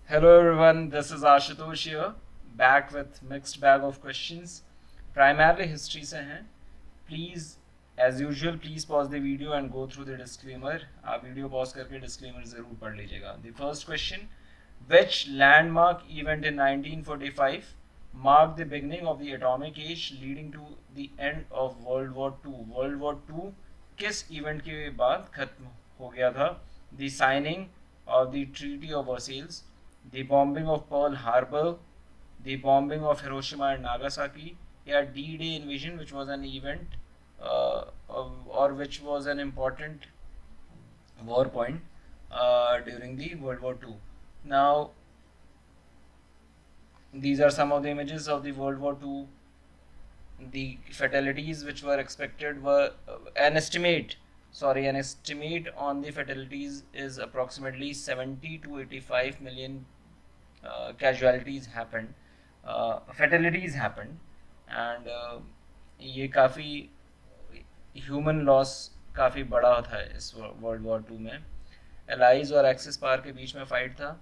Hello everyone, this is Ashutosh here, back with mixed bag of questions. Primarily history से हैं. Please, as usual, please pause the video and go through the disclaimer. आप video pause करके disclaimer ज़रूर पढ़ लीजिएगा. The first question: which landmark event in 1945 marked the beginning of the atomic age, leading to the end of World War II? World War II किस event के बाद खत्म हो गया था? The signing of the Treaty of Versailles, the bombing of Pearl Harbor, the bombing of Hiroshima and Nagasaki, या D-Day invasion, which was an event or which was an important war point during the World War II. Now, these are some of the images of the World War II. The fatalities which were expected were an estimate on the fatalities is approximately 70 to 85 million casualties happened, fatalities happened, and ये काफ़ी human loss काफ़ी बड़ा था इस world war to में. Allies और axis power के बीच में फाइट था.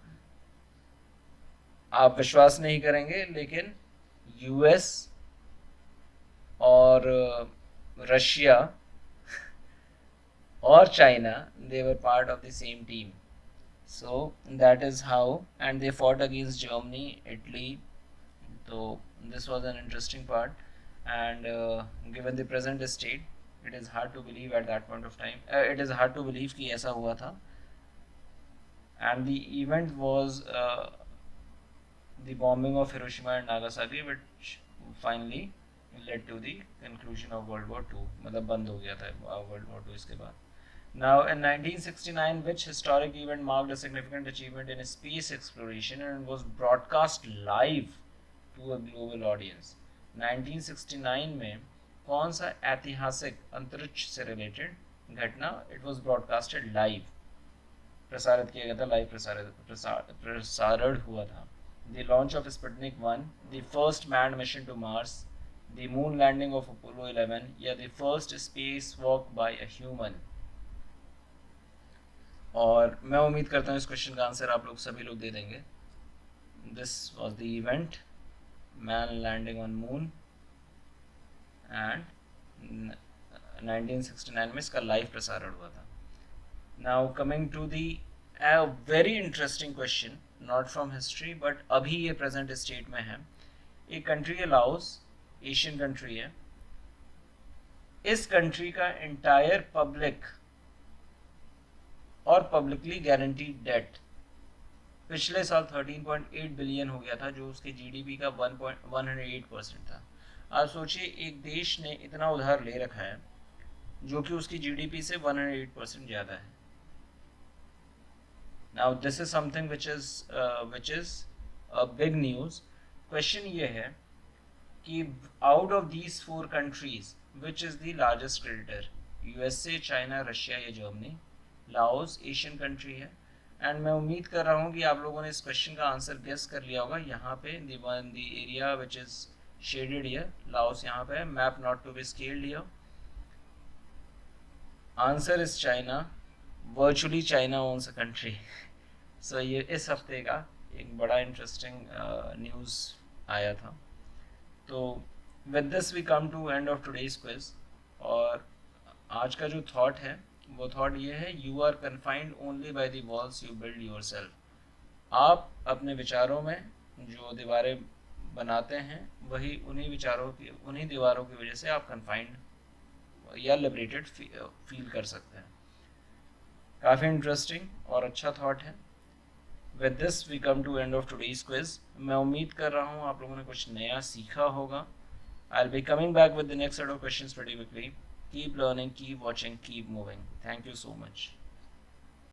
आप विश्वास नहीं करेंगे लेकिन यूएस और रशिया और China, they were part of the same team. So that is how, and they fought against Germany, Italy. So this was an interesting part, and given the present state, it is hard to believe at that point of time. It is hard to believe कि ऐसा हुआ था. And the event was the bombing of Hiroshima and Nagasaki, which finally led to the conclusion of World War II. मतलब बंद हो गया था World War II इसके बाद. Now, in 1969, which historic event marked a significant achievement in space exploration and was broadcast live to a global audience? 1969 में कौन सा ऐतिहासिक अंतरिक्ष से रिलेटेड घटना it was broadcasted live, प्रसारित किया गया था, लाइव प्रसारण हुआ था? The launch of Sputnik 1, the first manned mission to Mars, the moon landing of Apollo 11, या the first spacewalk by a human? और मैं उम्मीद करता हूँ इस क्वेश्चन का आंसर आप लोग सभी लोग दे देंगे. This was the event, man landing on moon, and 1969 में इसका लाइव प्रसारण हुआ था. Now coming to the very interesting question, not from history but अभी ये प्रेजेंट स्टेट में है. एक कंट्री है लाओस, एशियन कंट्री है. इस कंट्री का इंटायर पब्लिक और पब्लिकली गारंटीड डेट पिछले साल 13.8 बिलियन हो गया था, जो उसके जीडीपी का 1.108% था. आप सोचिए एक देश ने इतना उधार ले रखा है जो कि उसकी जीडीपी से 108% ज़्यादा है. Now this is something which is a big news. Question ये है कि out of these 4 countries which is the largest creditor? USA, China, Russia या जर्मनी? लाओस एशियन कंट्री है, एंड मैं उम्मीद कर रहा हूँ कि आप लोगों ने इस क्वेश्चन का आंसर गेस कर लिया होगा. यहाँ पे the area which is shaded here, Laos यहाँ पे है, map not to be scaled here. Answer is China. Virtually China owns a country. So ये इस हफ्ते का एक बड़ा इंटरेस्टिंग न्यूज़ आया था. तो with this we come to end of today's quiz. और आज का जो थॉट है वो थॉट ये है: you are confined only by the walls you build yourself. आप अपने विचारों में जो दीवारें बनाते हैं वही उन्हीं दीवारों की वजह से आप कन्फाइंड या लिबरेटेड फील कर सकते हैं. काफ़ी इंटरेस्टिंग और अच्छा थॉट है. With this we come to end of today's quiz. मैं उम्मीद कर रहा हूँ आप लोगों ने कुछ नया सीखा होगा. I will be coming back with the next set of questions pretty quickly. Keep learning, keep watching, keep moving. Thank you so much.